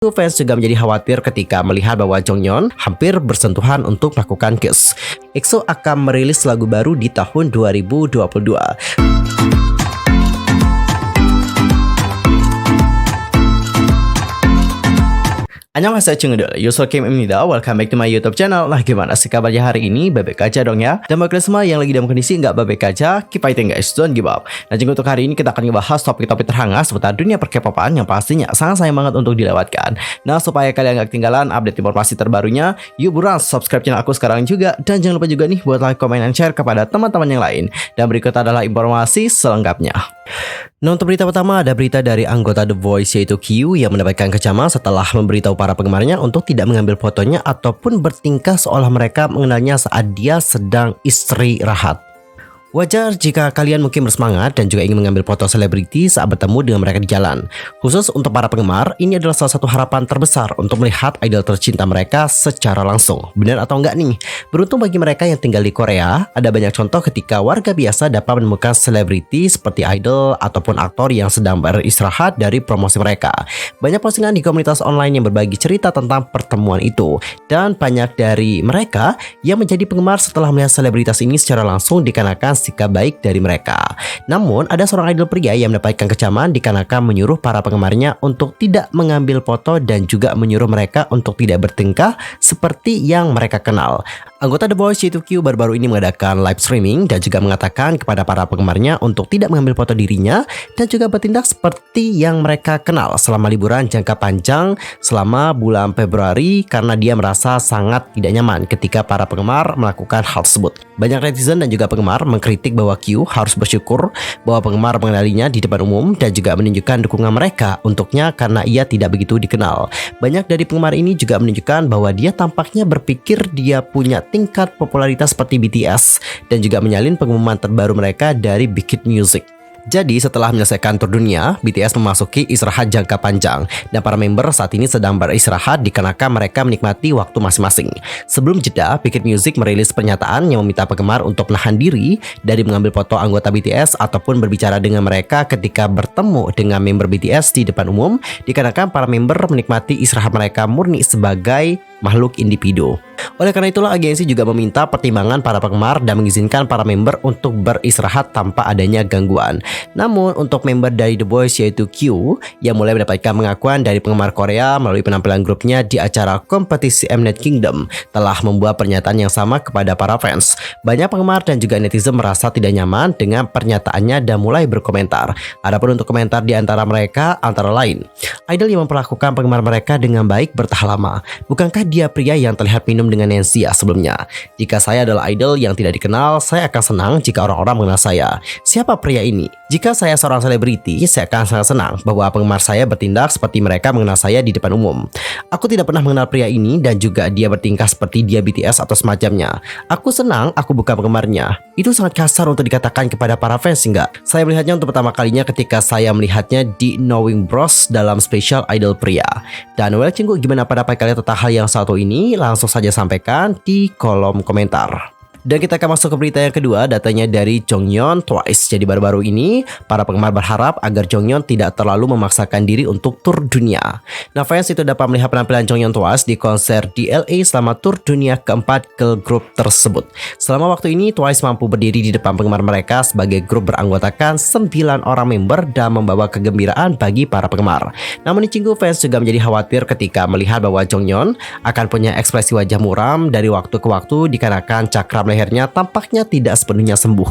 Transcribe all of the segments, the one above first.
Fans juga menjadi khawatir ketika melihat bahwa Jonghyun hampir bersentuhan untuk melakukan kiss. EXO akan merilis lagu baru di tahun 2022. Annyeonghaseyo Chungdul, Yusuf Kim Imnida, welcome back to my YouTube channel. Lah gimana sih kabarnya hari ini? Baik aja dong ya. Dan bagi kalian semua yang lagi dalam kondisi nggak baik aja, keep fighting guys, don't give up. Nah jadi untuk hari ini kita akan ngebahas topik-topik terhangat seputar dunia per-K-popan yang pastinya sangat sayang banget untuk dilewatkan. Nah supaya kalian nggak ketinggalan update informasi terbarunya, yuk buruan subscribe channel aku sekarang juga. Dan jangan lupa juga nih buat like, comment, dan share kepada teman-teman yang lain. Dan berikut adalah informasi selengkapnya. Nah untuk berita pertama ada berita dari anggota The Voice yaitu Kyu yang mendapatkan kecaman setelah memberitahu para penggemarnya untuk tidak mengambil fotonya ataupun bertingkah seolah mereka mengenalnya saat dia sedang istirahat. Wajar jika kalian mungkin bersemangat dan juga ingin mengambil foto selebriti saat bertemu dengan mereka di jalan. Khusus untuk para penggemar, ini adalah salah satu harapan terbesar untuk melihat idol tercinta mereka secara langsung. Benar atau enggak nih? Beruntung bagi mereka yang tinggal di Korea, ada banyak contoh ketika warga biasa dapat menemukan selebriti seperti idol ataupun aktor yang sedang beristirahat dari promosi mereka. Banyak postingan di komunitas online yang berbagi cerita tentang pertemuan itu. Dan banyak dari mereka yang menjadi penggemar setelah melihat selebritas ini secara langsung dikarenakan sikap baik dari mereka. Namun, ada seorang idol pria yang mendapatkan kecaman dikarenakan menyuruh para penggemarnya untuk tidak mengambil foto dan juga menyuruh mereka untuk tidak bertingkah seperti yang mereka kenal. Anggota The Voice yaitu Kyu baru-baru ini mengadakan live streaming dan juga mengatakan kepada para penggemarnya untuk tidak mengambil foto dirinya dan juga bertindak seperti yang mereka kenal selama liburan jangka panjang selama bulan Februari karena dia merasa sangat tidak nyaman ketika para penggemar melakukan hal tersebut. Banyak netizen dan juga penggemar mengkritik bahwa Kyu harus bersyukur bahwa penggemar mengenalinya di depan umum dan juga menunjukkan dukungan mereka untuknya karena ia tidak begitu dikenal. Banyak dari penggemar ini juga menunjukkan bahwa dia tampaknya berpikir dia punya tingkat popularitas seperti BTS dan juga menyalin pengumuman terbaru mereka dari Big Hit Music. Jadi setelah menyelesaikan tur dunia, BTS memasuki istirahat jangka panjang dan para member saat ini sedang beristirahat dikarenakan mereka menikmati waktu masing-masing. Sebelum jeda, Big Hit Music merilis pernyataan yang meminta penggemar untuk menahan diri dari mengambil foto anggota BTS ataupun berbicara dengan mereka ketika bertemu dengan member BTS di depan umum dikarenakan para member menikmati istirahat mereka murni sebagai makhluk individu. Oleh karena itulah agensi juga meminta pertimbangan para penggemar dan mengizinkan para member untuk beristirahat tanpa adanya gangguan. Namun untuk member dari The Voice yaitu Kyu yang mulai mendapatkan pengakuan dari penggemar Korea melalui penampilan grupnya di acara kompetisi Mnet Kingdom telah membuat pernyataan yang sama kepada para fans. Banyak penggemar dan juga netizen merasa tidak nyaman dengan pernyataannya dan mulai berkomentar. Adapun untuk komentar di antara mereka antara lain, idol yang memperlakukan penggemar mereka dengan baik bertahan lama. Bukankah dia pria yang terlihat minum dengan Nancy sebelumnya? Jika saya adalah idol yang tidak dikenal, saya akan senang jika orang-orang mengenal saya. Siapa pria ini? Jika saya seorang selebriti, saya akan sangat senang bahwa penggemar saya bertindak seperti mereka mengenal saya di depan umum. Aku tidak pernah mengenal pria ini dan juga dia bertingkah seperti dia BTS atau semacamnya. Aku senang aku bukan penggemarnya. Itu sangat kasar untuk dikatakan kepada para fans enggak? Saya melihatnya untuk pertama kalinya ketika saya melihatnya di Knowing Bros dalam spesial Idol Pria. Dan Cinggu, gimana pendapat kalian tentang hal yang satu ini? Langsung saja sampaikan di kolom komentar. Dan kita akan masuk ke berita yang kedua, datanya dari Jonghyun Twice. Jadi baru-baru ini, para penggemar berharap agar Jonghyun tidak terlalu memaksakan diri untuk tur dunia. Nah, fans itu dapat melihat penampilan Jonghyun Twice di konser di LA selama tur dunia keempat girl group tersebut. Selama waktu ini, Twice mampu berdiri di depan penggemar mereka sebagai grup beranggotakan 9 orang member dan membawa kegembiraan bagi para penggemar. Namun Cinggu, fans juga menjadi khawatir ketika melihat bahwa Jonghyun akan punya ekspresi wajah muram dari waktu ke waktu dikarenakan cakram lehernya tampaknya tidak sepenuhnya sembuh.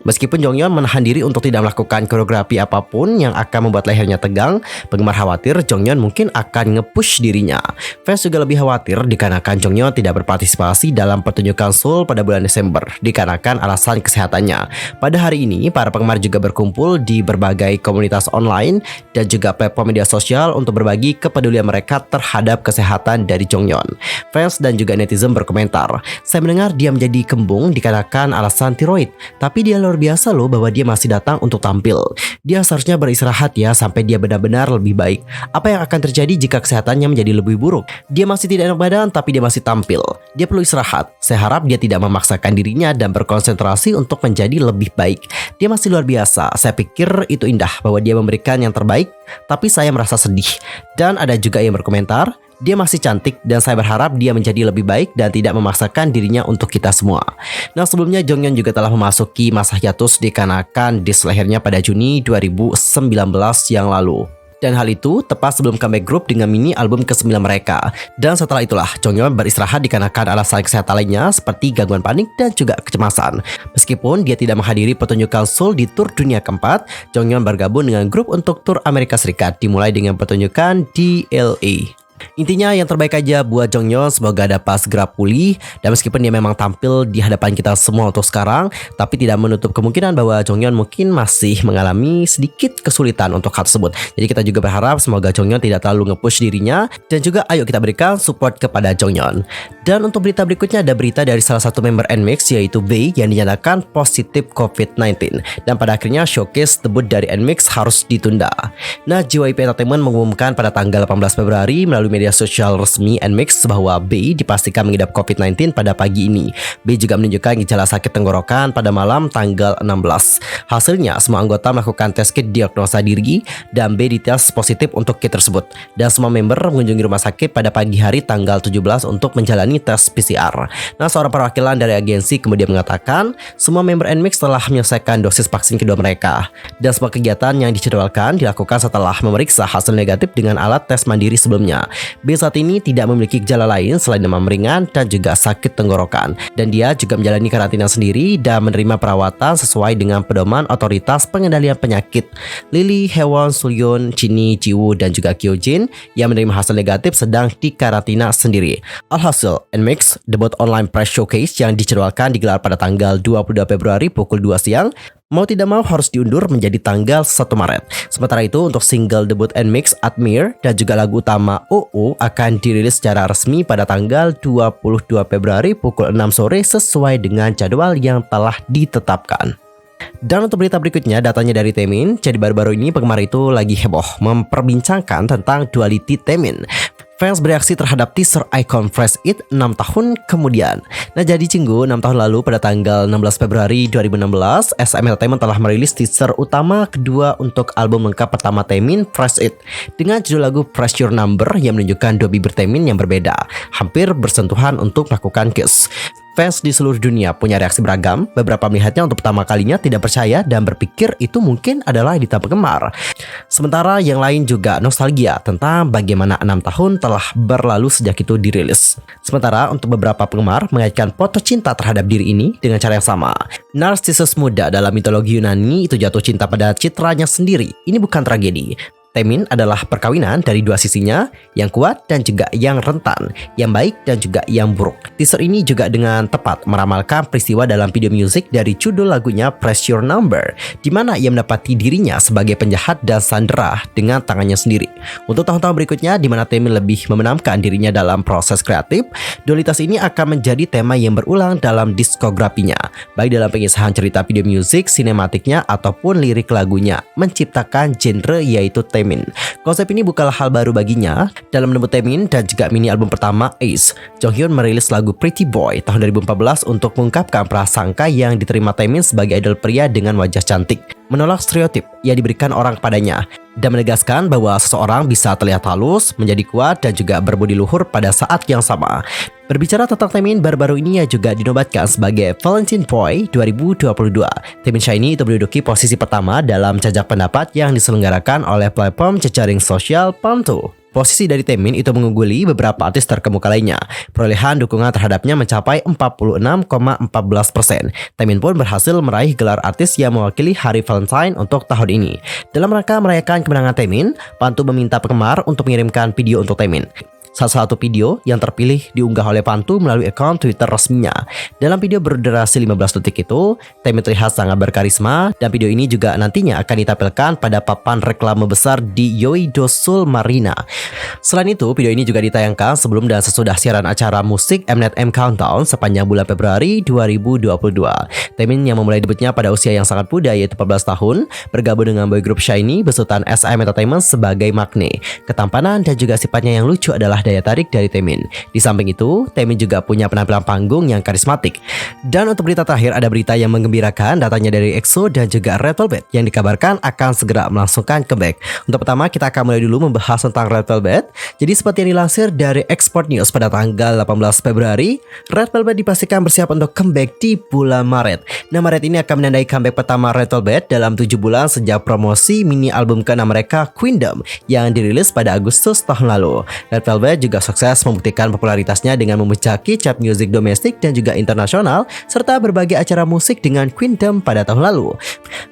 Meskipun Jonghyun menahan diri untuk tidak melakukan koreografi apapun yang akan membuat lehernya tegang, penggemar khawatir Jonghyun mungkin akan nge-push dirinya. Fans juga lebih khawatir dikarenakan Jonghyun tidak berpartisipasi dalam pertunjukan Seoul pada bulan Desember dikarenakan alasan kesehatannya. Pada hari ini, para penggemar juga berkumpul di berbagai komunitas online dan juga platform media sosial untuk berbagi kepedulian mereka terhadap kesehatan dari Jonghyun. Fans dan juga netizen berkomentar, "Saya mendengar dia menjadi kembung dikarenakan alasan tiroid, tapi dia luar luar biasa loh bahwa dia masih datang untuk tampil. Dia seharusnya beristirahat ya sampai dia benar-benar lebih baik. Apa yang akan terjadi jika kesehatannya menjadi lebih buruk? Dia masih tidak enak badan tapi dia masih tampil. Dia perlu istirahat. Saya harap dia tidak memaksakan dirinya dan berkonsentrasi untuk menjadi lebih baik. Dia masih luar biasa. Saya pikir itu indah bahwa dia memberikan yang terbaik, tapi saya merasa sedih. Dan ada juga yang berkomentar, dia masih cantik dan saya berharap dia menjadi lebih baik dan tidak memaksakan dirinya untuk kita semua. Nah, sebelumnya Jonghyun juga telah memasuki masa hiatus dikarenakan disk lehernya pada Juni 2019 yang lalu. Dan hal itu tepat sebelum comeback grup dengan mini album ke-9 mereka. Dan setelah itulah Jonghyun beristirahat dikarenakan alasan kesehatan lainnya seperti gangguan panik dan juga kecemasan. Meskipun dia tidak menghadiri pertunjukan Seoul di tur dunia keempat, Jonghyun bergabung dengan grup untuk tur Amerika Serikat dimulai dengan pertunjukan di LA. Intinya yang terbaik aja buat Jonghyun, semoga dapat segera pulih. Dan meskipun dia memang tampil di hadapan kita semua untuk sekarang, tapi tidak menutup kemungkinan bahwa Jonghyun mungkin masih mengalami sedikit kesulitan untuk hal tersebut. Jadi kita juga berharap semoga Jonghyun tidak terlalu nge-push dirinya. Dan juga ayo kita berikan support kepada Jonghyun. Dan untuk berita berikutnya ada berita dari salah satu member NMIXX yaitu Bae yang dinyatakan positif COVID-19. Dan pada akhirnya showcase debut dari NMIXX harus ditunda. Nah, JYP Entertainment mengumumkan pada tanggal 18 Februari melalui media sosial resmi NMIXX bahwa Bae dipastikan mengidap COVID-19 pada pagi ini. Bae juga menunjukkan gejala sakit tenggorokan pada malam tanggal 16. Hasilnya, semua anggota melakukan tes kit diagnosa diri dan Bae dites positif untuk kit tersebut. Dan semua member mengunjungi rumah sakit pada pagi hari tanggal 17 untuk menjalani tes PCR. Nah, seorang perwakilan dari agensi kemudian mengatakan semua member NMIXX telah menyelesaikan dosis vaksin kedua mereka. Dan semua kegiatan yang dijadwalkan dilakukan setelah memeriksa hasil negatif dengan alat tes mandiri sebelumnya. Bae saat ini tidak memiliki gejala lain selain demam ringan dan juga sakit tenggorokan. Dan dia juga menjalani karantina sendiri dan menerima perawatan sesuai dengan pedoman otoritas pengendalian penyakit. Lily, Haewon, Suhyun, Jinni, Jiwoo, dan juga Kyojin yang menerima hasil negatif sedang dikarantina sendiri. Alhasil, NMIXX debut online press showcase yang dijadwalkan digelar pada tanggal 22 Februari pukul 2 siang mau tidak mau harus diundur menjadi tanggal 1 Maret. Sementara itu untuk single debut NMIXX Admire dan juga lagu utama OO akan dirilis secara resmi pada tanggal 22 Februari pukul 6 sore sesuai dengan jadwal yang telah ditetapkan. Dan untuk berita berikutnya datanya dari Taemin. Jadi baru-baru ini penggemar itu lagi heboh memperbincangkan tentang duality Taemin. Fans bereaksi terhadap teaser ikon Fresh It 6 tahun kemudian. Nah, jadi Cinggu 6 tahun lalu pada tanggal 16 Februari 2016, SM Entertainment telah merilis teaser utama kedua untuk album lengkap pertama Taemin, Fresh It, dengan judul lagu Press Your Number yang menunjukkan dua bibir Taemin yang berbeda, hampir bersentuhan untuk melakukan kiss. Fans di seluruh dunia punya reaksi beragam. Beberapa melihatnya untuk pertama kalinya tidak percaya dan berpikir itu mungkin adalah edita penggemar. Sementara yang lain juga nostalgia tentang bagaimana 6 tahun telah berlalu sejak itu dirilis. Sementara untuk beberapa penggemar mengaitkan foto cinta terhadap diri ini dengan cara yang sama. Narsisus muda dalam mitologi Yunani itu jatuh cinta pada citranya sendiri. Ini bukan tragedi. Taemin adalah perkawinan dari dua sisinya, yang kuat dan juga yang rentan, yang baik dan juga yang buruk. Teaser ini juga dengan tepat meramalkan peristiwa dalam video musik dari judul lagunya Press Your Number, di mana ia mendapati dirinya sebagai penjahat dan sandera dengan tangannya sendiri. Untuk tahun-tahun berikutnya, di mana Taemin lebih memenamkan dirinya dalam proses kreatif, dualitas ini akan menjadi tema yang berulang dalam diskografinya, baik dalam pengisahan cerita video musik, sinematiknya, ataupun lirik lagunya, menciptakan genre yaitu Taemin. Konsep ini bukanlah hal baru baginya. Dalam debut Taemin dan juga mini album pertama Ace, Jonghyun merilis lagu Pretty Boy tahun 2014 untuk mengungkapkan prasangka yang diterima Taemin sebagai idol pria dengan wajah cantik, menolak stereotip yang diberikan orang kepadanya, dan menegaskan bahwa seseorang bisa terlihat halus, menjadi kuat, dan juga berbudi luhur pada saat yang sama. Berbicara tentang Taemin, baru-baru ini ia juga dinobatkan sebagai Valentine Boy 2022. Taemin Shiny itu menduduki posisi pertama dalam jajak pendapat yang diselenggarakan oleh platform jejaring sosial Pantu. Posisi dari Taemin itu mengungguli beberapa artis terkemuka lainnya. Perolehan dukungan terhadapnya mencapai 46,14%. Taemin pun berhasil meraih gelar artis yang mewakili Hari Valentine untuk tahun ini. Dalam rangka merayakan kemenangan Taemin, Pantu meminta penggemar untuk mengirimkan video untuk Taemin. Salah satu video yang terpilih diunggah oleh Pantu melalui akun Twitter resminya. Dalam video berdurasi 15 detik itu, Taemin terlihat sangat berkarisma dan video ini juga nantinya akan ditampilkan pada papan reklame besar di Yeouido Seoul Marina. Selain itu, video ini juga ditayangkan sebelum dan sesudah siaran acara musik Mnet M Countdown sepanjang bulan Februari 2022. Taemin yang memulai debutnya pada usia yang sangat muda yaitu 14 tahun, bergabung dengan boy group SHINee besutan SM Entertainment sebagai Maknae. Ketampanan dan juga sifatnya yang lucu adalah daya tarik dari Taemin. Di samping itu, Taemin juga punya penampilan panggung yang karismatik. Dan untuk berita terakhir, ada berita yang menggembirakan datanya dari EXO dan juga Red Velvet yang dikabarkan akan segera melangsungkan comeback. Untuk pertama, kita akan mulai dulu membahas tentang Red Velvet. Jadi seperti yang dilansir dari Export News pada tanggal 18 Februari, Red Velvet dipastikan bersiap untuk comeback di bulan Maret. Nah, Maret ini akan menandai comeback pertama Red Velvet dalam 7 bulan sejak promosi mini album ke-6 mereka Queendom yang dirilis pada Agustus tahun lalu. Red Velvet juga sukses membuktikan popularitasnya dengan memecahki chart musik domestik dan juga internasional serta berbagai acara musik dengan Queendom pada tahun lalu.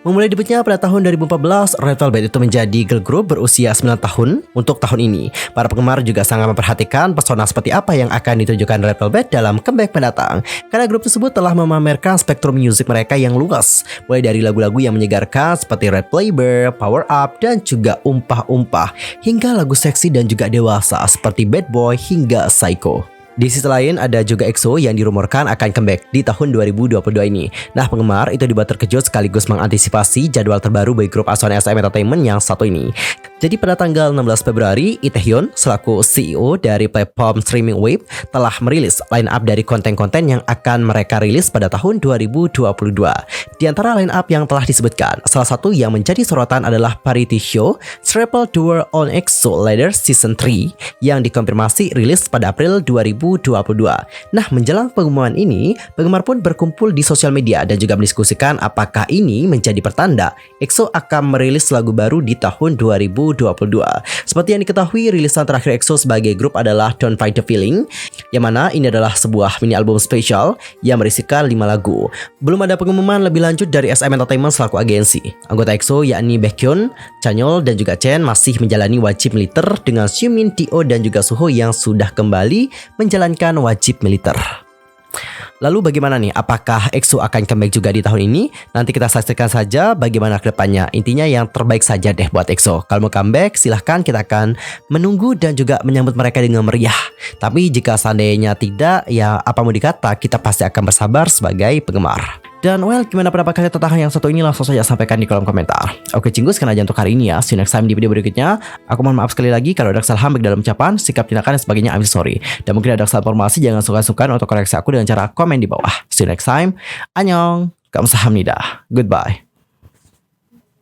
Memulai debutnya pada tahun 2014, Red Velvet itu menjadi girl group berusia 9 tahun untuk tahun ini. Para penggemar juga sangat memperhatikan pesona seperti apa yang akan ditunjukkan Red Velvet dalam comeback mendatang. Karena grup tersebut telah memamerkan spektrum musik mereka yang luas, mulai dari lagu-lagu yang menyegarkan seperti Red Playboy, Power Up, dan juga Umpah-Umpah, hingga lagu seksi dan juga dewasa seperti Bad Boy hingga Psycho. Di sisi lain ada juga EXO yang dirumorkan akan comeback di tahun 2022 ini. Nah, penggemar itu dibuat terkejut sekaligus mengantisipasi jadwal terbaru boy group asuhan SM Entertainment yang satu ini. Jadi pada tanggal 16 Februari, Lee Taehyun selaku CEO dari platform streaming Wave telah merilis line up dari konten-konten yang akan mereka rilis pada tahun 2022. Di antara line up yang telah disebutkan, salah satu yang menjadi sorotan adalah variety show Triple Tour on EXO Ladder Season 3 yang dikonfirmasi rilis pada April 2022. Nah, menjelang pengumuman ini, penggemar pun berkumpul di sosial media dan juga mendiskusikan apakah ini menjadi pertanda EXO akan merilis lagu baru di tahun 2022. Seperti yang diketahui, rilisan terakhir EXO sebagai grup adalah Don't Fight the Feeling, yang mana ini adalah sebuah mini album spesial yang berisikan 5 lagu. Belum ada pengumuman lebih lanjut dari SM Entertainment selaku agensi. Anggota EXO yakni Baekhyun, Chanyeol, dan juga Chen masih menjalani wajib militer dengan Xiumin, Tio, dan juga Suho yang sudah kembali menjalankan wajib militer. Lalu bagaimana nih? Apakah EXO akan comeback juga di tahun ini? Nanti kita saksikan saja bagaimana kedepannya. Intinya yang terbaik saja deh buat EXO. Kalau mau comeback, silahkan, kita akan menunggu dan juga menyambut mereka dengan meriah. Tapi jika seandainya tidak, ya apa mau dikata, kita pasti akan bersabar sebagai penggemar. Dan gimana pendapat kalian tentang yang satu ini? Langsung saja sampaikan di kolom komentar. Oke cinggu, sekian aja untuk hari ini ya. See you next time di video berikutnya. Aku mohon maaf sekali lagi kalau ada kesalahan baik dalam ucapan, sikap, tindakan, dan sebagainya. I'm sorry. Dan mungkin ada kesalahan informasi, jangan sungkan-sungkan untuk koreksi aku dengan cara komen di bawah. See you next time. Annyeong. Kamsahamnida. Goodbye.